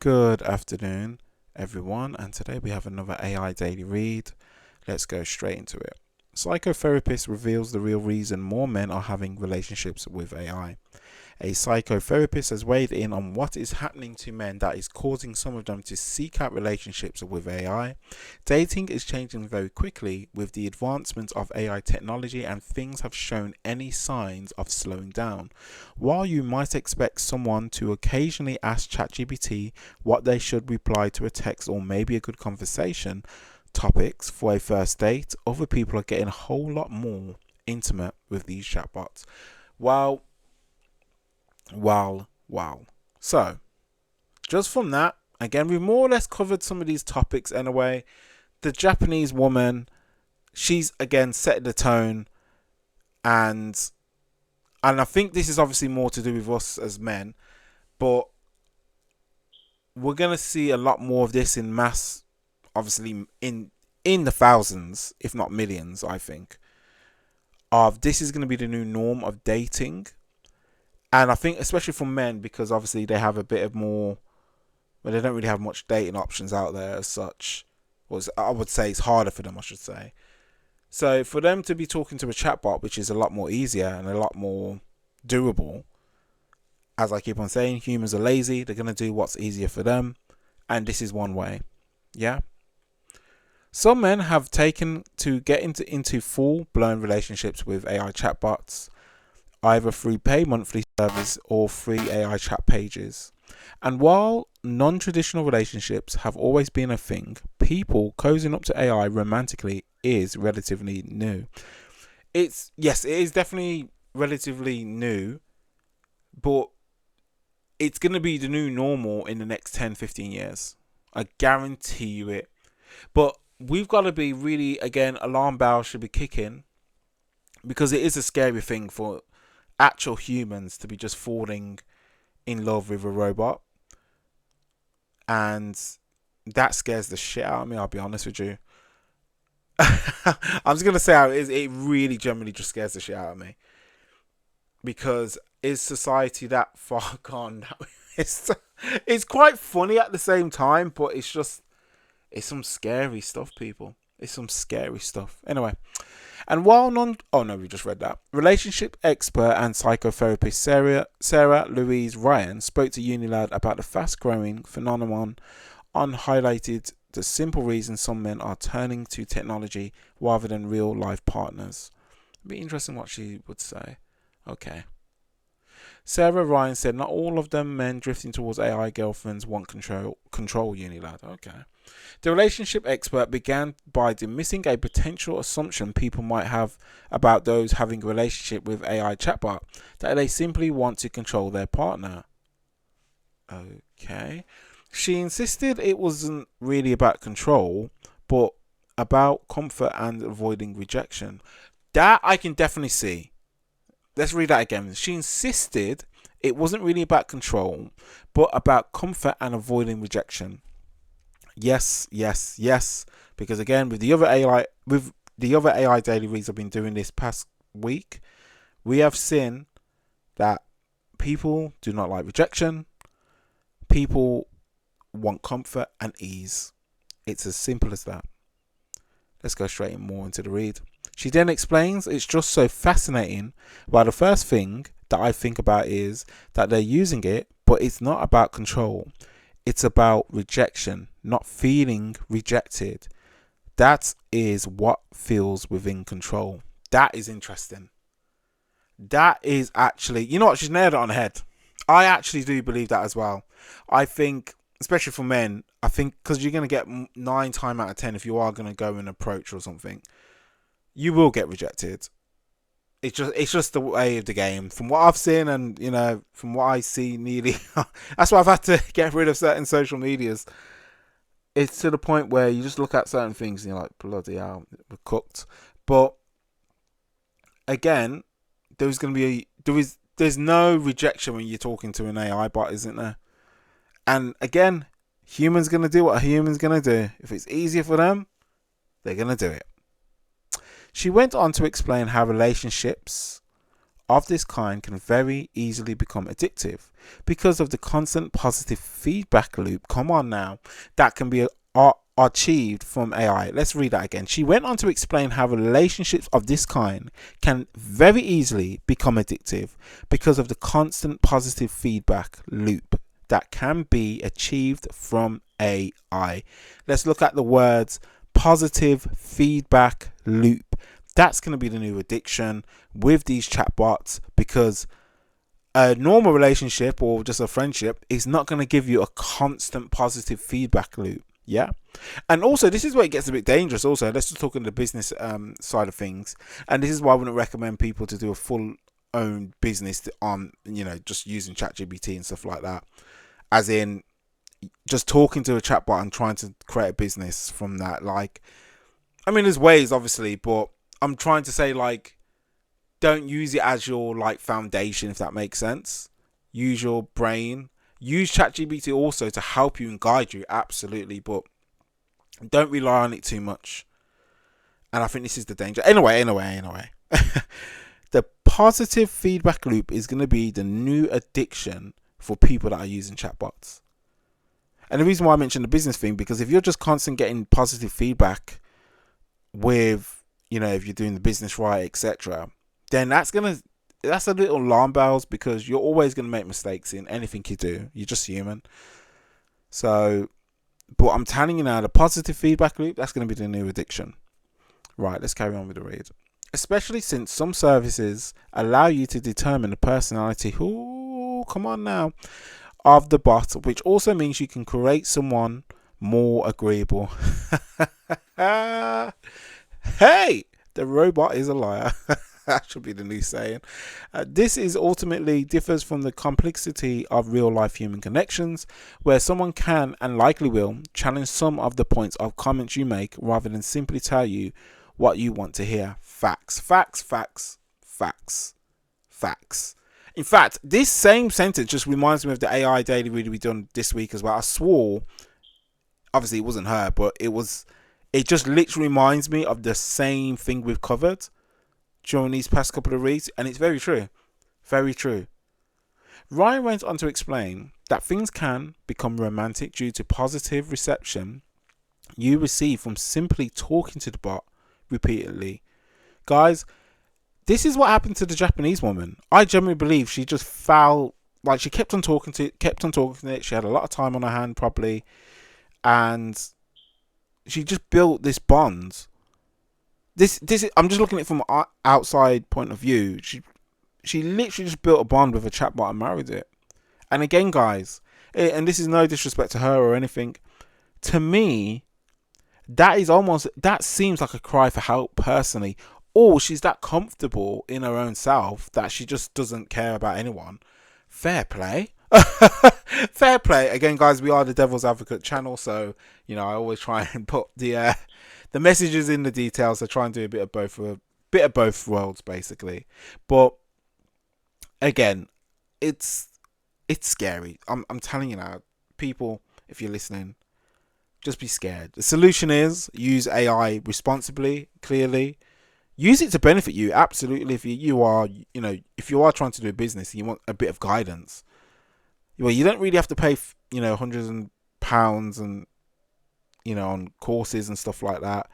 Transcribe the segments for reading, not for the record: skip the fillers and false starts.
Good afternoon, everyone, and today we have another AI daily read. Let's go straight into it. Psychotherapist reveals the real reason more men are having relationships with AI. A psychotherapist has weighed in on what is happening to men that is causing some of them to seek out relationships with AI. Dating is changing very quickly with the advancement of AI technology, and things have shown any signs of slowing down. While you might expect someone to occasionally ask ChatGPT what they should reply to a text or maybe a good conversation topics for a first date, other people are getting a whole lot more intimate with these chatbots. Wow, wow. So, just from that, again, we've more or less covered some of these topics anyway. The Japanese woman, she's again set the tone, and I think this is obviously more to do with us as men, but we're gonna see a lot more of this in mass, obviously in the thousands, if not millions. I think of this is going to be the new norm of dating, and I think especially for men because obviously they have a bit of more. Well, they don't really have much dating options out there as such. Well, I would say it's harder for them, I should say. So for them to be talking to a chatbot, which is a lot more easier and a lot more doable, as I keep on saying, humans are lazy. They're going to do what's easier for them, and this is one way. Yeah. Some men have taken to get into full-blown relationships with AI chatbots, either through pay monthly service or free AI chat pages. And while non-traditional relationships have always been a thing, people cozying up to AI romantically is relatively new. Yes, it is definitely relatively new, but it's going to be the new normal in the next 10, 15 years. I guarantee you it. But we've got to be really, again, alarm bells should be kicking because it is a scary thing for actual humans to be just falling in love with a robot. And that scares the shit out of me, I'll be honest with you. I'm just going to say how it is. It really generally just scares the shit out of me. Because is society that far gone? It's quite funny at the same time, but it's some scary stuff, people. It's some scary stuff. Anyway, and while oh no, we just read that. Relationship expert and psychotherapist Sarah Louise Ryan spoke to Unilad about the fast-growing phenomenon and highlighted the simple reason some men are turning to technology rather than real-life partners. It'd be interesting what she would say. Okay. Sarah Ryan said, "Not all of them men drifting towards AI girlfriends want control Unilad." Okay. The relationship expert began by dismissing a potential assumption people might have about those having a relationship with AI chatbot, that they simply want to control their partner. Okay. She insisted it wasn't really about control, but about comfort and avoiding rejection. That I can definitely see. Let's read that again. She insisted it wasn't really about control, but about comfort and avoiding rejection. Yes. Because again, with the other AI daily reads I've been doing this past week, we have seen that people do not like rejection. People want comfort and ease. It's as simple as that. Let's go straight more into the read. She then explains it's just so fascinating. Well, the first thing that I think about is that they're using it, but it's not about control. It's about rejection, not feeling rejected. That is what feels within control. That is interesting. That is actually, you know what, she's nailed it on the head. I actually do believe that as well. I think, especially for men, I think because you're going to get 9 times out of 10 if you are going to go and approach or something, you will get rejected. It's just the way of the game. From what I've seen, and from what I see, nearly that's why I've had to get rid of certain social medias. It's to the point where you just look at certain things and you're like, bloody hell, we're cooked. But again, there's no rejection when you're talking to an AI bot, isn't there? And again, humans gonna do what a human's gonna do. If it's easier for them, they're gonna do it. She went on to explain how relationships of this kind can very easily become addictive because of the constant positive feedback loop. Come on now, that can be achieved from AI. Let's read that again. She went on to explain how relationships of this kind can very easily become addictive because of the constant positive feedback loop that can be achieved from AI. Let's look at the words positive feedback loop. That's going to be the new addiction with these chatbots, because a normal relationship or just a friendship is not going to give you a constant positive feedback loop. Yeah. And also, this is where it gets a bit dangerous. Also, let's just talk on the business side of things. And this is why I wouldn't recommend people to do a full own business on, just using ChatGPT and stuff like that. As in, just talking to a chatbot and trying to create a business from that. Like, I mean, there's ways, obviously, but I'm trying to say, like, don't use it as your, like, foundation, if that makes sense. Use your brain. Use ChatGPT also to help you and guide you, absolutely, but don't rely on it too much. And I think this is the danger. Anyway. The positive feedback loop is going to be the new addiction for people that are using chatbots. And the reason why I mentioned the business thing, because if you're just constantly getting positive feedback with, if you're doing the business right, etc., then that's a little alarm bells, because you're always going to make mistakes in anything you do. You're just human. So, but I'm telling you now, the positive feedback loop, that's going to be the new addiction. Right, let's carry on with the read. Especially since some services allow you to determine the personality, come on now, of the bot, which also means you can create someone more agreeable. Hey, the robot is a liar. That should be the new saying. This is ultimately differs from the complexity of real life human connections, where someone can and likely will challenge some of the points of comments you make rather than simply tell you what you want to hear. Facts. In fact, this same sentence just reminds me of the AI daily read we done this week as well. I swore, obviously it wasn't her, but it just literally reminds me of the same thing we've covered during these past couple of reads, and it's very true. Very true. Ryan went on to explain that things can become romantic due to positive reception you receive from simply talking to the bot repeatedly. Guys, this is what happened to the Japanese woman. I genuinely believe she just fell, like, she kept on talking to it. She had a lot of time on her hand probably, and she just built this bond. This is, I'm just looking at it from an outside point of view. She literally just built a bond with a chatbot and married it. And again, guys, and this is no disrespect to her or anything, to me, that seems like a cry for help personally. Or she's that comfortable in her own self that she just doesn't care about anyone. Fair play. Fair play. Again, guys, we are the Devil's Advocate channel, so I always try and put the messages in the details. I try and do a bit of both worlds, basically. But again, it's scary. I'm telling you now, people, if you're listening, just be scared. The solution is use AI responsibly, clearly. Use it to benefit you, absolutely. If you are trying to do a business and you want a bit of guidance, well, you don't really have to pay, hundreds of pounds and, on courses and stuff like that.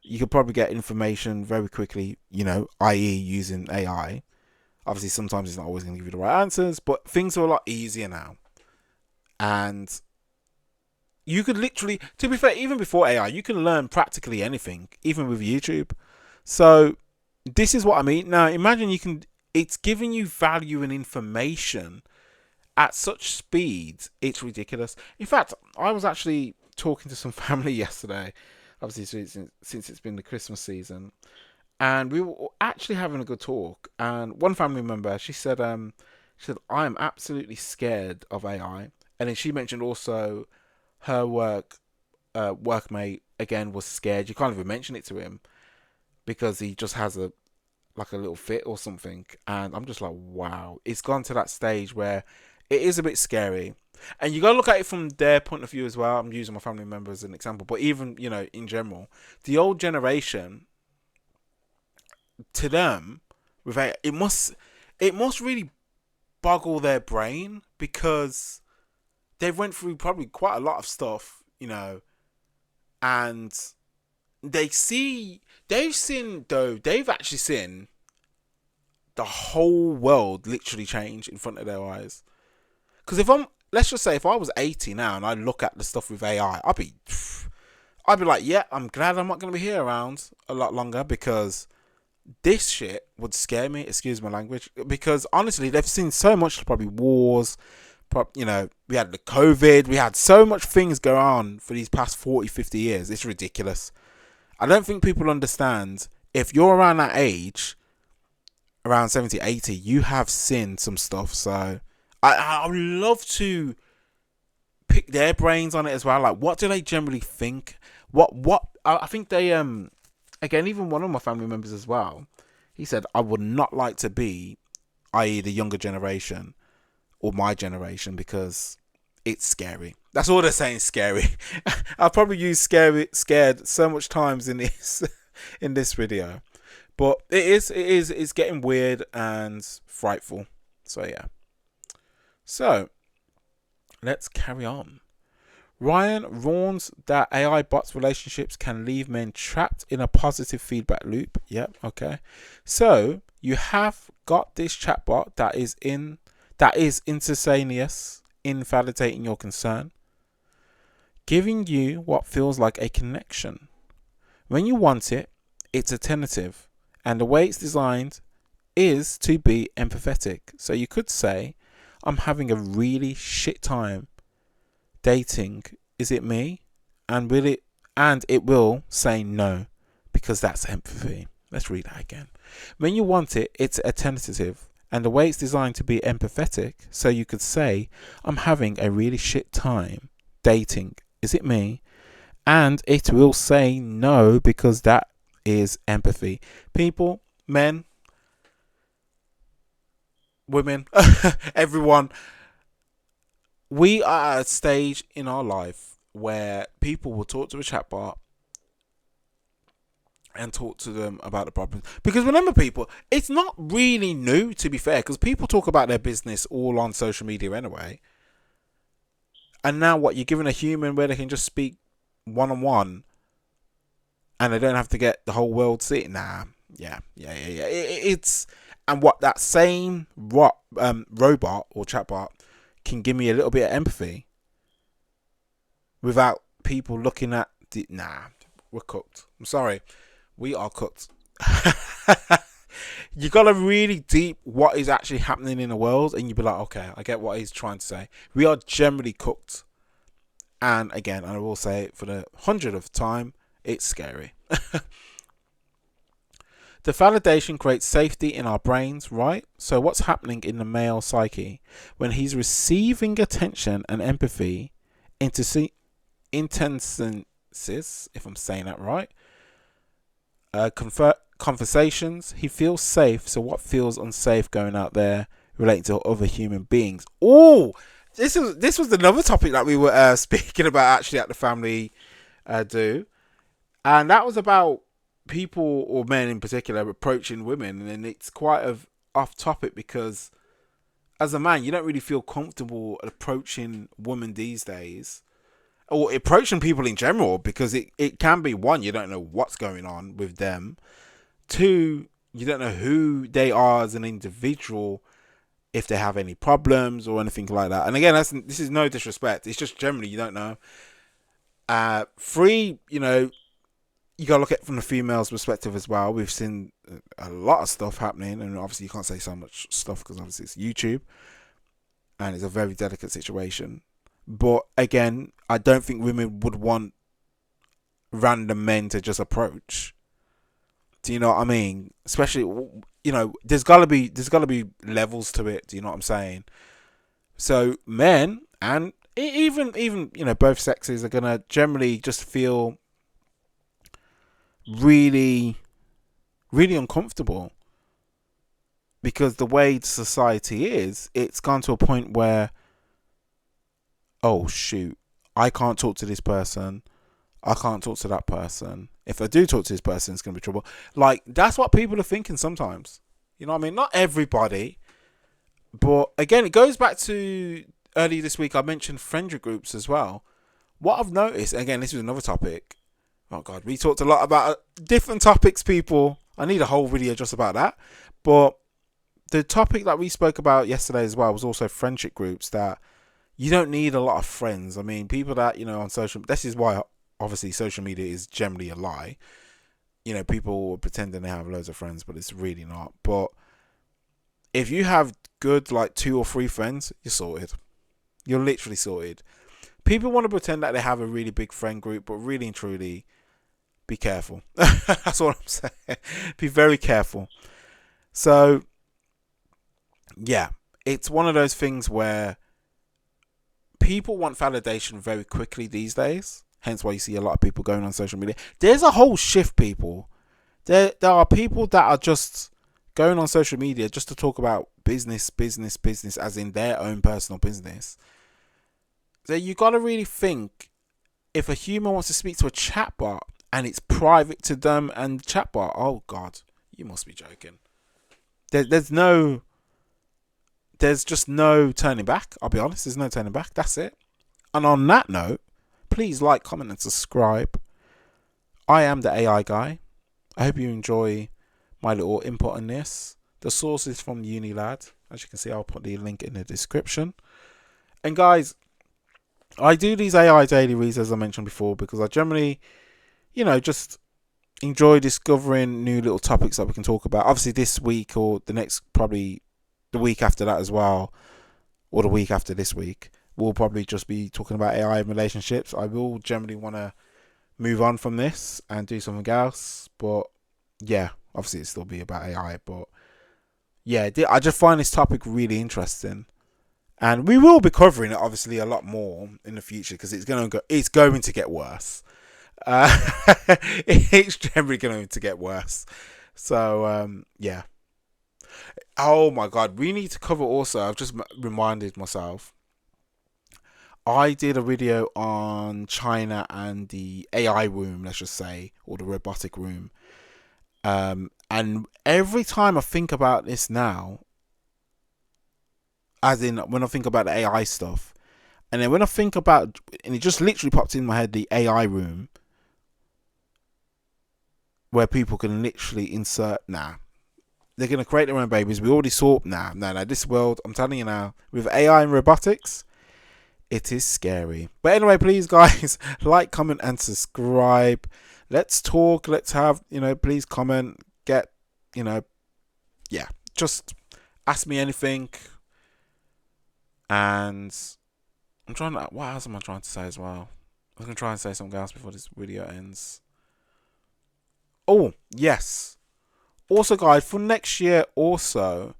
You could probably get information very quickly, i.e. using AI. Obviously, sometimes it's not always going to give you the right answers, but things are a lot easier now. And you could literally, to be fair, even before AI, you can learn practically anything, even with YouTube. So this is what I mean. Now, imagine it's giving you value and information at such speed. It's ridiculous. In fact, I was actually talking to some family yesterday, obviously since it's been the Christmas season, and we were actually having a good talk. And one family member, she said, I am absolutely scared of AI. And then she mentioned also her workmate again was scared. You can't even mention it to him because he just has a little fit or something. And I'm just like, wow, it's gone to that stage where it is a bit scary. And you got to look at it from their point of view as well. I'm using my family member as an example, but even, in general, the old generation, to them, with AI. It must really boggle their brain, because they've went through probably quite a lot of stuff, and they've actually seen the whole world literally change in front of their eyes. Because let's just say, if I was 80 now and I look at the stuff with AI, I'd be like, yeah, I'm glad I'm not going to be here around a lot longer, because this shit would scare me, excuse my language, because honestly, they've seen so much, probably wars, we had the COVID, we had so much things go on for these past 40, 50 years. It's ridiculous. I don't think people understand, if you're around that age, around 70, 80, you have seen some stuff. So I would love to pick their brains on it as well. Like, what do they generally think? What I think they again, even one of my family members as well, he said, I would not like to be, i.e. the younger generation or my generation, because it's scary. That's all they're saying, scary. I've probably used scared so much times in this in this video. But it's getting weird and frightful. So yeah. So let's carry on. Ryan warns that AI bots relationships can leave men trapped in a positive feedback loop. Yep, okay. So you have got this chatbot that is instantaneous, invalidating your concern, giving you what feels like a connection. When you want it, it's attentive, and the way it's designed is to be empathetic. So you could say, I'm having a really shit time dating. Is it me? And it will say no, because that's empathy. Let's read that again. When you want it, it's attentive, and the way it's designed to be empathetic. So you could say, I'm having a really shit time dating. Is it me? And it will say no, because that is empathy. People, men, women, everyone, we are at a stage in our life where people will talk to a chatbot and talk to them about the problems. Because remember, people, it's not really new, to be fair, because people talk about their business all on social media anyway. And now what, you're giving a human where they can just speak one-on-one, and they don't have to get the whole world sitting. Nah, yeah. It's, and what, that same robot or chatbot can give me a little bit of empathy without people looking at we're cooked. I'm sorry, we are cooked. You gotta really deep what is actually happening in the world, and you be like, okay, I get what he's trying to say. We are generally cooked. And again, I will say it for the 100th time, it's scary. The validation creates safety in our brains, right? So what's happening in the male psyche when he's receiving attention and empathy, intensities, if I'm saying that right, conversations, he feels safe. So what feels unsafe going out there relating to other human beings? Oh, this was another topic that we were speaking about actually at the family do, and that was about people, or men in particular, approaching women. And it's quite off topic, because as a man, you don't really feel comfortable approaching women these days, or approaching people in general, because it can be, one, you don't know what's going on with them, two, you don't know who they are as an individual, if they have any problems or anything like that. And again, this is no disrespect, it's just generally you don't know. Three, you gotta look at it from the female's perspective as well. We've seen a lot of stuff happening, and obviously you can't say so much stuff because obviously it's YouTube and it's a very delicate situation. But again, I don't think women would want random men to just approach. Do you know what I mean? Especially, there's gotta be levels to it. Do you know what I'm saying? So men, and even both sexes, are gonna generally just feel really, really uncomfortable, because the way society is, it's gone to a point where, oh shoot, I can't talk to this person, I can't talk to that person. If I do talk to this person, it's gonna be trouble. Like, that's what people are thinking sometimes. You know what I mean? Not everybody. But again, it goes back to earlier this week, I mentioned friendship groups as well. What I've noticed, again, this is another topic. Oh, God, we talked a lot about different topics, people. I need a whole video just about that. But the topic that we spoke about yesterday as well was also friendship groups, that you don't need a lot of friends. I mean, people that, on social, this is why obviously social media is generally a lie. People pretending they have loads of friends, but it's really not. But if you have good, like 2 or 3 friends, you're sorted. You're literally sorted. People want to pretend that they have a really big friend group, but really and truly, be careful. That's what I'm saying. Be very careful. So, yeah, it's one of those things where people want validation very quickly these days. Hence why you see a lot of people going on social media. There's a whole shift, people. There are people that are just going on social media just to talk about business, as in their own personal business. So you got to really think, if a human wants to speak to a chatbot and it's private to them and the chatbot, oh God, you must be joking. There's just no turning back. I'll be honest, there's no turning back. That's it. And on that note, please like, comment, and subscribe. I am the AI guy. I hope you enjoy my little input on this. The source is from Unilad. As you can see, I'll put the link in the description. And guys, I do these AI daily reads, as I mentioned before, because I generally, just enjoy discovering new little topics that we can talk about. Obviously, this week or the next, probably the week after that as well, or the week after this week, we'll probably just be talking about AI and relationships. I will generally want to move on from this and do something else. But yeah, obviously, it'll still be about AI. But yeah, I just find this topic really interesting. And we will be covering it, obviously, a lot more in the future, because it's going to get worse. It's generally going to get worse. So, yeah. Oh, my God. We need to cover also, I've just reminded myself, I did a video on China and the AI room, let's just say, or the robotic room. And every time I think about this now, as in when I think about the AI stuff, and then when I think about, and it just literally popped in my head, the AI room, where people can literally insert, they're going to create their own babies. We already saw, this world, I'm telling you now, with AI and robotics, it is scary. But anyway, please guys, like, comment, and subscribe. Let's talk, let's have, please comment, just ask me anything. And I'm trying to, what else am I trying to say as well? I was going to try and say something else before this video ends. Oh, yes. Also, guys, for next year also,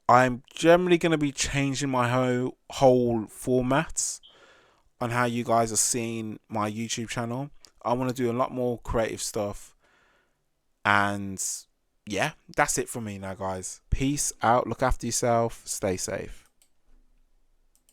I'm generally going to be changing my whole formats on how you guys are seeing my YouTube channel. I want to do a lot more creative stuff. And yeah, that's it from me now, guys. Peace out. Look after yourself. Stay safe.